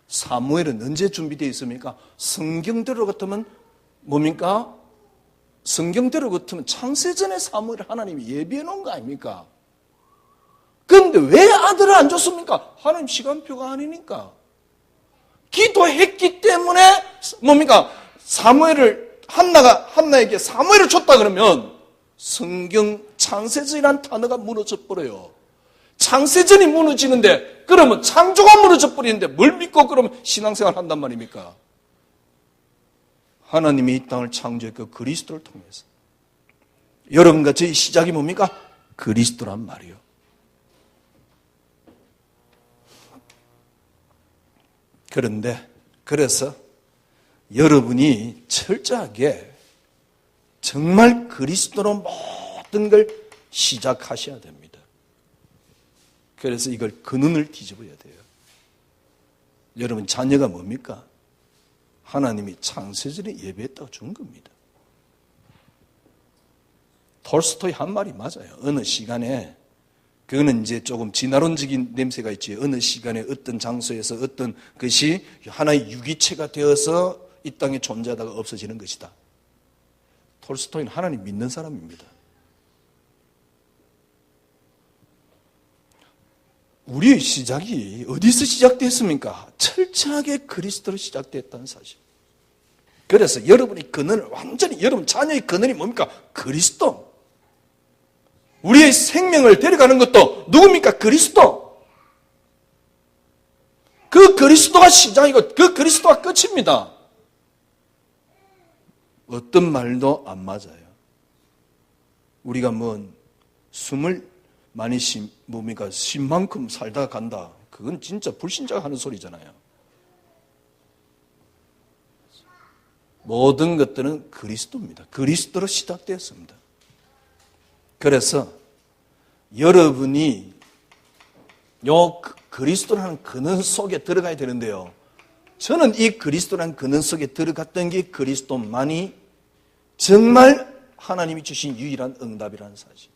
사무엘은 언제 준비되어 있습니까? 성경대로 같으면 뭡니까? 성경대로 같으면 창세전에 사무엘을 하나님이 예비해 놓은 거 아닙니까? 그런데 왜 아들을 안 줬습니까? 하나님 시간표가 아니니까. 기도했기 때문에 뭡니까? 한나에게 사무엘을 줬다 그러면 성경 창세전이라는 단어가 무너져 버려요. 창세전이 무너지는데 그러면 창조가 무너져 버리는데 뭘 믿고 그러면 신앙생활 한단 말입니까? 하나님이 이 땅을 창조했고 그리스도를 통해서. 여러분과 저희 시작이 뭡니까? 그리스도란 말이요. 그래서 여러분이 철저하게 정말 그리스도로 모든 걸 시작하셔야 됩니다. 그래서 이걸 근원을 뒤집어야 돼요. 여러분 자녀가 뭡니까? 하나님이 창세전에 예배했다고 준 겁니다. 톨스토이 한 말이 맞아요. 어느 시간에 그거는 이제 조금 진화론적인 냄새가 있지. 어느 시간에 어떤 장소에서 어떤 것이 하나의 유기체가 되어서 이 땅에 존재하다가 없어지는 것이다. 톨스토이는 하나님 믿는 사람입니다. 우리의 시작이 어디서 시작됐습니까? 철저하게 그리스도로 시작됐다는 사실. 그래서 여러분의 근원을 완전히 여러분 자녀의 근원이 뭡니까? 그리스도. 우리의 생명을 데려가는 것도 누굽니까? 그리스도. 그 그리스도가 시작이고 그 그리스도가 끝입니다. 어떤 말도 안 맞아요. 우리가 숨을 많이 뭡니까? 쉰 만큼 살다가 간다. 그건 진짜 불신자가 하는 소리잖아요. 모든 것들은 그리스도입니다. 그리스도로 시작되었습니다. 그래서 여러분이 요 그리스도라는 근원 속에 들어가야 되는데요. 저는 이 그리스도라는 근원 속에 들어갔던 게 그리스도만이 정말 하나님이 주신 유일한 응답이라는 사실.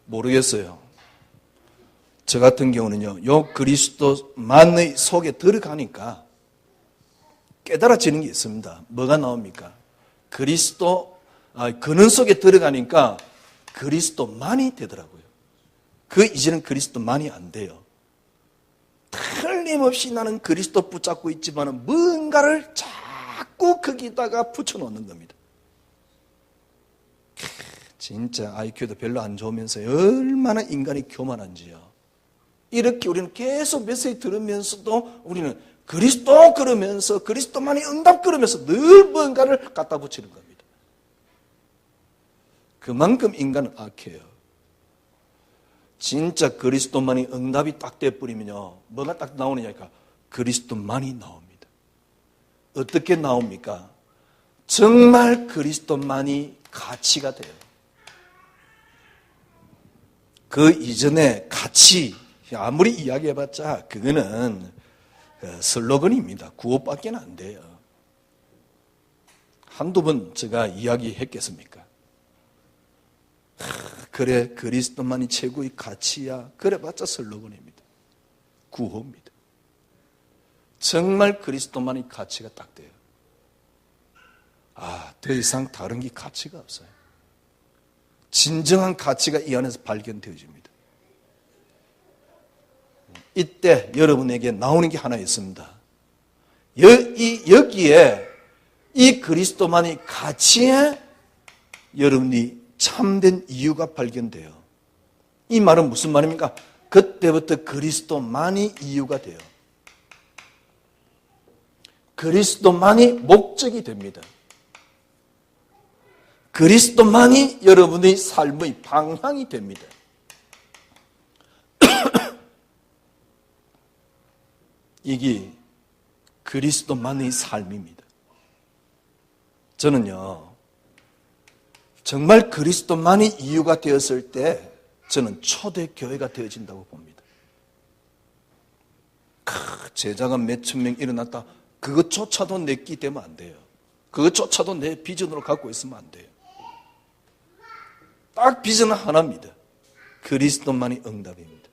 모르겠어요. 저 같은 경우는요, 요 그리스도만의 속에 들어가니까 깨달아지는 게 있습니다. 뭐가 나옵니까? 근원 속에 들어가니까 그리스도만이 되더라고요. 그 이제는 그리스도만이 안 돼요. 틀림없이 나는 그리스도 붙잡고 있지만 뭔가를 자꾸 거기다가 붙여놓는 겁니다. 진짜 IQ도 별로 안 좋으면서 얼마나 인간이 교만한지요. 이렇게 우리는 계속 메시지 들으면서도 우리는 그리스도 그러면서 그리스도만이 응답 그러면서 늘 뭔가를 갖다 붙이는 겁니다. 그만큼 인간은 악해요. 진짜 그리스도만이 응답이 딱 돼버리면요, 뭐가 딱 나오느냐니까 그리스도만이 나옵니다. 어떻게 나옵니까? 정말 그리스도만이 가치가 돼요. 그 이전에 가치 아무리 이야기해봤자 그거는 슬로건입니다. 구호밖에 안 돼요. 한두 번 제가 이야기했겠습니까? 그래 그리스도만이 최고의 가치야. 그래봤자 슬로건입니다. 구호입니다. 정말 그리스도만이 가치가 딱 돼요. 더 이상 다른 게 가치가 없어요. 진정한 가치가 이 안에서 발견되어집니다. 이때 여러분에게 나오는 게 하나 있습니다. 여기에 이 그리스도만이 가치에 여러분이 참된 이유가 발견돼요. 이 말은 무슨 말입니까? 그때부터 그리스도만이 이유가 돼요. 그리스도만이 목적이 됩니다. 그리스도만이 여러분의 삶의 방향이 됩니다. 이게 그리스도만의 삶입니다. 저는요, 정말 그리스도만이 이유가 되었을 때 저는 초대교회가 되어진다고 봅니다. 제자가 몇천 명 일어났다. 그것조차도 내 끼 되면 안 돼요. 그것조차도 내 비전으로 갖고 있으면 안 돼요. 딱 비전은 하나입니다. 그리스도만이 응답입니다.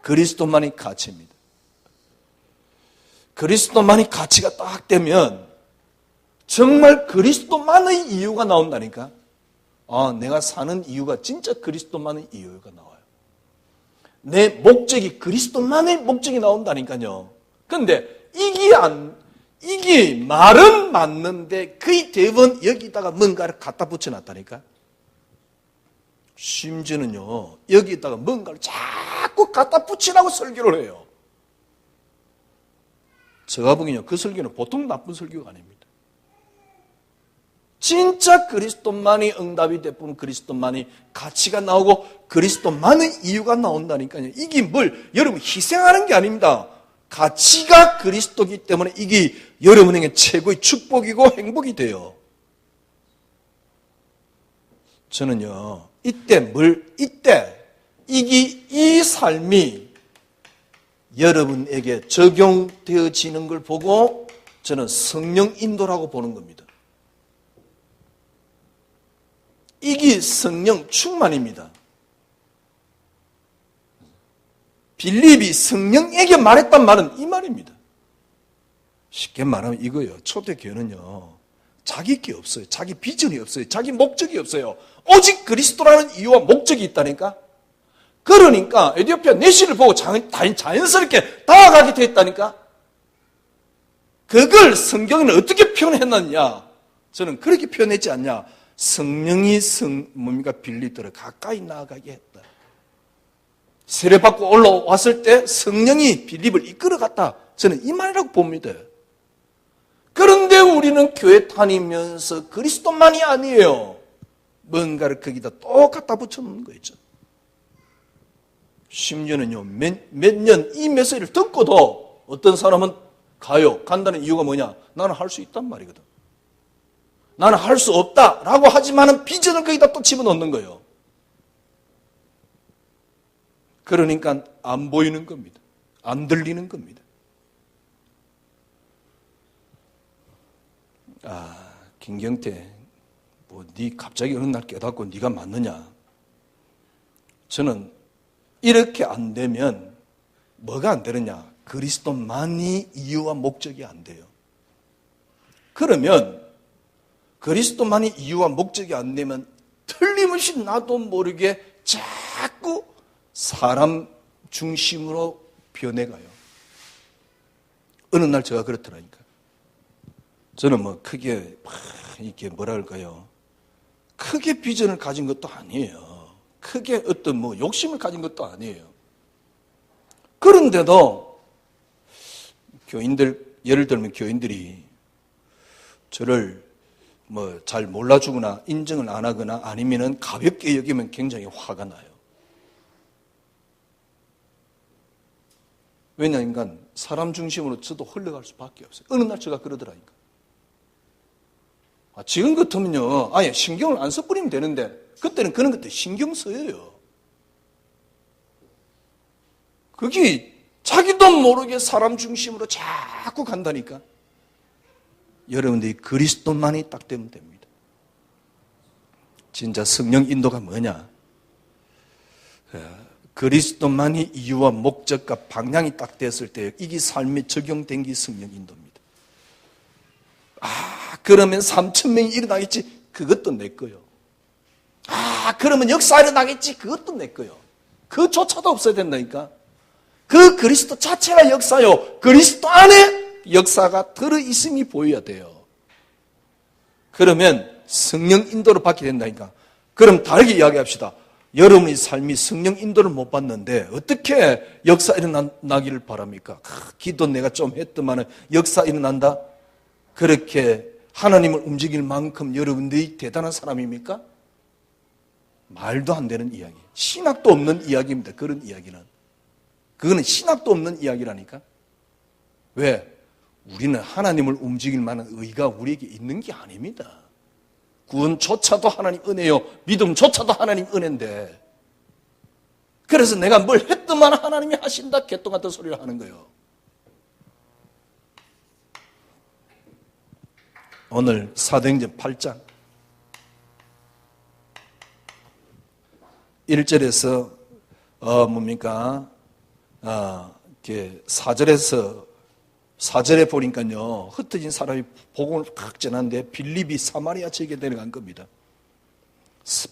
그리스도만이 가치입니다. 그리스도만이 가치가 딱 되면 정말 그리스도만의 이유가 나온다니까. 내가 사는 이유가 진짜 그리스도만의 이유가 나와요. 내 목적이 그리스도만의 목적이 나온다니까요. 그런데 이게 말은 맞는데 거의 대부분 여기다가 뭔가를 갖다 붙여놨다니까. 심지어는요, 여기다가 뭔가를 자꾸 갖다 붙이라고 설교를 해요. 제가 보기에는요, 그 설교는 보통 나쁜 설교가 아닙니다. 진짜 그리스도만이 응답이 되면 그리스도만이 가치가 나오고 그리스도만의 이유가 나온다니까요. 이게 여러분 희생하는 게 아닙니다. 가치가 그리스도이기 때문에 이게 여러분에게 최고의 축복이고 행복이 돼요. 저는요, 이 삶이 여러분에게 적용되어지는 걸 보고 저는 성령 인도라고 보는 겁니다. 이게 성령 충만입니다. 빌립이 성령에게 말했단 말은 이 말입니다. 쉽게 말하면 이거예요. 초대교회는요, 자기 게 없어요. 자기 비전이 없어요. 자기 목적이 없어요. 오직 그리스도라는 이유와 목적이 있다니까. 그러니까 에티오피아 내시를 보고 자연스럽게 다가가게 됐다니까. 그걸 성경에는 어떻게 표현했느냐? 저는 그렇게 표현했지 않냐? 성령이 빌립들을 가까이 나아가게 했다. 세례받고 올라왔을 때 성령이 빌립을 이끌어갔다. 저는 이 말이라고 봅니다. 그런데 우리는 교회 다니면서 그리스도만이 아니에요. 뭔가를 거기다 또 갖다 붙여놓는 거있죠. 심지어는요, 몇 년 이 메시지를 듣고도 어떤 사람은 간다는 이유가 뭐냐? 나는 할 수 있단 말이거든. 나는 할 수 없다라고 하지만은 비전을 거기다 또 집어넣는 거예요. 그러니까 안 보이는 겁니다. 안 들리는 겁니다. 김경태, 네 갑자기 어느 날 깨닫고 네가 맞느냐? 저는 이렇게 안 되면 뭐가 안 되느냐? 그리스도만이 이유와 목적이 안 돼요. 그러면 그리스도만이 이유와 목적이 안 되면 틀림없이 나도 모르게 자꾸 사람 중심으로 변해가요. 어느 날 제가 그렇더라니까. 저는 크게 이렇게 뭐라 할까요? 크게 비전을 가진 것도 아니에요. 크게 어떤 욕심을 가진 것도 아니에요. 그런데도 예를 들면 교인들이 저를 잘 몰라주거나 인정을 안 하거나 아니면은 가볍게 여기면 굉장히 화가 나요. 왜냐하면 사람 중심으로 저도 흘러갈 수밖에 없어요. 어느 날 제가 그러더라니까. 지금 같으면요, 아예 신경을 안 써버리면 되는데, 그때는 그런 것들 신경 써요. 그게 자기도 모르게 사람 중심으로 자꾸 간다니까. 여러분들이 그리스도만이 딱 되면 됩니다. 진짜 성령 인도가 뭐냐? 그리스도만이 이유와 목적과 방향이 딱 됐을 때 이게 삶에 적용된 게 성령 인도입니다. 그러면 3,000명이 일어나겠지? 그것도 내 거요. 그러면 역사 일어나겠지? 그것도 내 거요. 그조차도 없어야 된다니까. 그 그리스도 자체가 역사요. 그리스도 안에 역사가 들어있음이 보여야 돼요. 그러면 성령 인도를 받게 된다니까. 그럼 다르게 이야기합시다. 여러분의 삶이 성령 인도를 못 받는데 어떻게 역사 일어나기를 바랍니까? 기도 내가 좀 했더만은 역사 일어난다? 그렇게 하나님을 움직일 만큼 여러분들이 대단한 사람입니까? 말도 안 되는 이야기. 신학도 없는 이야기입니다. 그런 이야기는. 그거는 신학도 없는 이야기라니까. 왜? 우리는 하나님을 움직일 만한 의가 우리에게 있는 게 아닙니다. 구원조차도 하나님 은혜요. 믿음조차도 하나님 은혜인데. 그래서 내가 뭘 했더만 하나님이 하신다. 개똥 같은 소리를 하는 거예요. 오늘 사도행전 8장 1절에서 이렇게 4절에 보니까요, 흩어진 사람이 복음을 팍 전하는데 빌립이 사마리아 지역에 내려간 겁니다.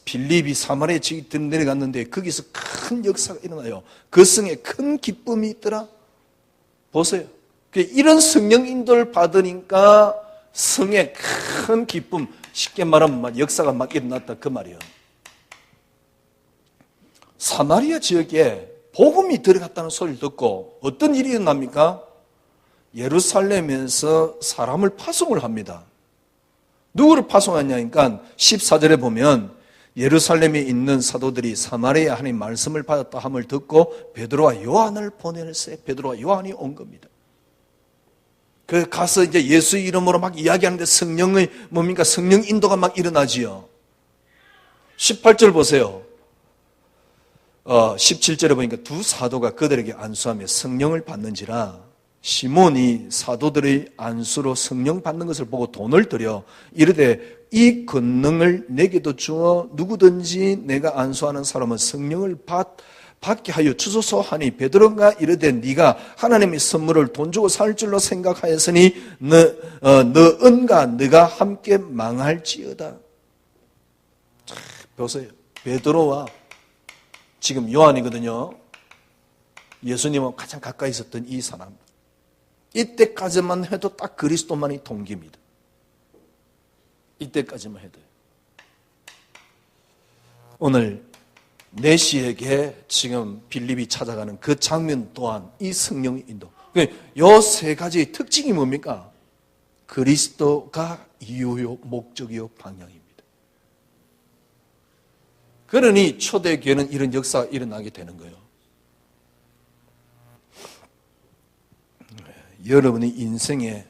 빌립이 사마리아 지역에 내려갔는데 거기서 큰 역사가 일어나요. 그 성에 큰 기쁨이 있더라. 보세요. 이런 성령 인도를 받으니까 성에 큰 기쁨, 쉽게 말하면 역사가 막 일어났다 그 말이에요. 사마리아 지역에 복음이 들어갔다는 소리를 듣고 어떤 일이 일어납니까? 예루살렘에서 사람을 파송을 합니다. 누구를 파송하냐니까 14절에 보면 예루살렘에 있는 사도들이 사마리아 하나님 말씀을 받았다 함을 듣고 베드로와 요한을 보내는데 베드로와 요한이 온 겁니다. 그 가서 이제 예수 이름으로 막 이야기하는데 성령의 뭡니까? 성령 인도가 막 일어나지요. 18절 보세요. 17절에 보니까 두 사도가 그들에게 안수하며 성령을 받는지라 시몬이 사도들의 안수로 성령 받는 것을 보고 돈을 들여 이르되 이 권능을 내게도 주어 누구든지 내가 안수하는 사람은 성령을 받게 하여 주소서 하니 베드로가 이르되 네가 하나님의 선물을 돈 주고 살 줄로 생각하였으니 너 은과 네가 함께 망할지어다. 보세요. 베드로와 지금 요한이거든요. 예수님과 가장 가까이 있었던 이 사람. 이때까지만 해도 딱 그리스도만이 동기입니다. 이때까지만 해도. 오늘 내시에게 지금 빌립이 찾아가는 그 장면 또한 이 성령의 인도. 이 세 가지의 특징이 뭡니까? 그리스도가 이유요, 목적이요, 방향입니다. 그러니 초대교회는 이런 역사가 일어나게 되는 거예요. 여러분의 인생의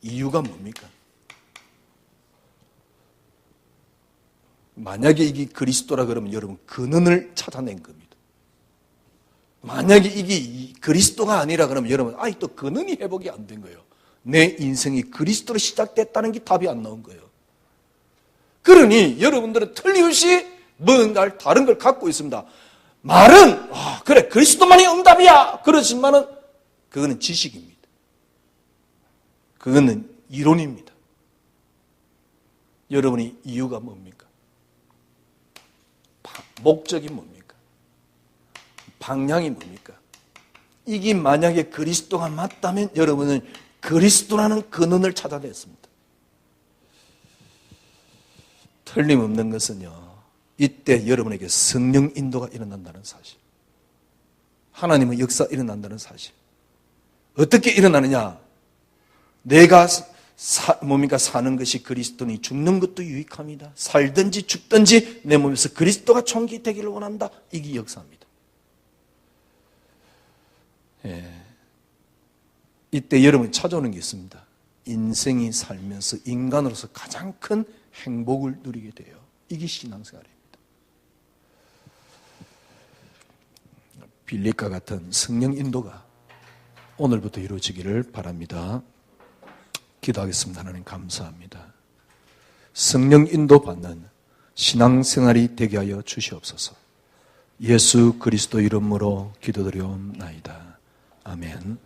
이유가 뭡니까? 만약에 이게 그리스도라 그러면 여러분 근원을 찾아낸 겁니다. 만약에 이게 그리스도가 아니라 그러면 여러분 또 근원이 회복이 안 된 거예요. 내 인생이 그리스도로 시작됐다는 게 답이 안 나온 거예요. 그러니 여러분들은 틀림없이 뭔가 다른 걸 갖고 있습니다. 말은 그래 그리스도만이 응답이야 그러지만은 그거는 지식입니다. 그거는 이론입니다. 여러분이 이유가 뭡니까? 목적이 뭡니까? 방향이 뭡니까? 이게 만약에 그리스도가 맞다면 여러분은 그리스도라는 근원을 찾아냈습니다. 틀림없는 것은요, 이때 여러분에게 성령 인도가 일어난다는 사실, 하나님의 역사 일어난다는 사실. 어떻게 일어나느냐? 내가 사는 것이 그리스도니 죽는 것도 유익합니다. 살든지 죽든지 내 몸에서 그리스도가 총기되기를 원한다. 이게 역사입니다. 이때 여러분이 찾아오는 게 있습니다. 인생이 살면서 인간으로서 가장 큰 행복을 누리게 돼요. 이게 신앙생활입니다. 빌립과 같은 성령 인도가 오늘부터 이루어지기를 바랍니다. 기도하겠습니다. 하나님 감사합니다. 성령 인도 받는 신앙생활이 되게 하여 주시옵소서. 예수 그리스도 이름으로 기도드리옵나이다. 아멘.